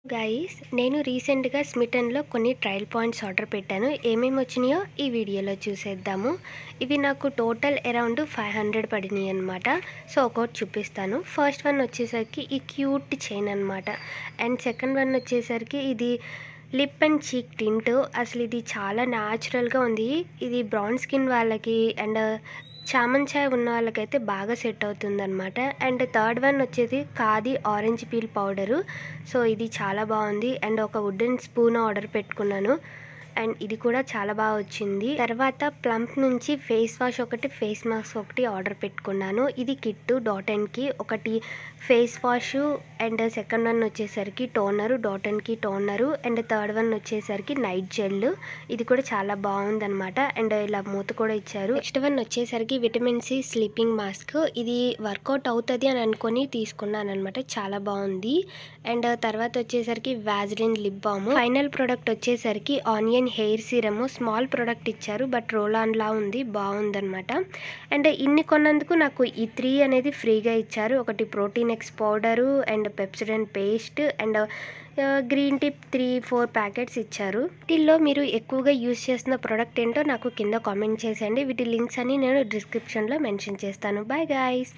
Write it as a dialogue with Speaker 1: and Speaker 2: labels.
Speaker 1: Guys నేను రీసెంట్గా స్మిటన్లో కొన్ని ట్రయల్ పాయింట్స్ ఆర్డర్ పెట్టాను. ఏమేమి వచ్చినాయో ఈ వీడియోలో చూసేద్దాము. ఇవి నాకు టోటల్ అరౌండ్ 500 పడినాయి అనమాట. సో ఒకటి చూపిస్తాను. ఫస్ట్ వన్ వచ్చేసరికి ఈ క్యూట్ చైన్ అనమాట. అండ్ సెకండ్ వన్ వచ్చేసరికి ఇది లిప్ అండ్ చీక్ టింట్. అసలు ఇది చాలా న్యాచురల్గా ఉంది. ఇది బ్రౌన్ స్కిన్ వాళ్ళకి అండ్ చామన్ చాయ్ ఉన్న వాళ్ళకైతే బాగా సెట్ అవుతుందన్నమాట. అండ్ థర్డ్ వన్ వచ్చేది Khadi orange peel powder. So ఇది చాలా బాగుంది. అండ్ ఒక వుడెన్ స్పూన్ ఆర్డర్ పెట్టుకున్నాను. అండ్ ఇది కూడా చాలా బాగా వచ్చింది. తర్వాత ప్లంప్ నుంచి ఫేస్ వాష్ ఒకటి, ఫేస్ మాస్క్ ఒకటి ఆర్డర్ పెట్టుకున్నాను. ఇది కిట్టు డాటన్కి ఒకటి face wash and second one వచ్చేసరికి టోనరు, డాటన్కి టోనరు అండ్ థర్డ్ వన్ వచ్చేసరికి నైట్ జెల్. ఇది కూడా చాలా బాగుందన్నమాట. అండ్ ఇలా మూత కూడా ఇచ్చారు. నెక్స్ట్ వన్ వచ్చేసరికి విటమిన్ సి స్లీపింగ్ మాస్క్. ఇది వర్కౌట్ అవుతుంది అని అనుకొని తీసుకున్నాను అనమాట. చాలా బాగుంది. అండ్ తర్వాత వచ్చేసరికి Vaseline lip balm. Final product వచ్చేసరికి onion hair serum. Small product ఇచ్చారు బట్ రోల్ ఆన్ లా ఉంది, బాగుందన్నమాట. అండ్ ఇన్ని కొన్నందుకు నాకు ఈ 3 అనేది ఫ్రీగా ఇచ్చారు. ఒకటి Protinex powder and Pepsodent paste and green tea 3-4 packets ఇచ్చారు. వీటిల్లో మీరు ఎక్కువగా యూస్ చేస్తున్న ప్రోడక్ట్ ఏంటో నాకు కింద కామెంట్ చేసేయండి. వీటి లింక్స్ అన్ని నేను డిస్క్రిప్షన్లో మెన్షన్ చేస్తాను. Bye guys.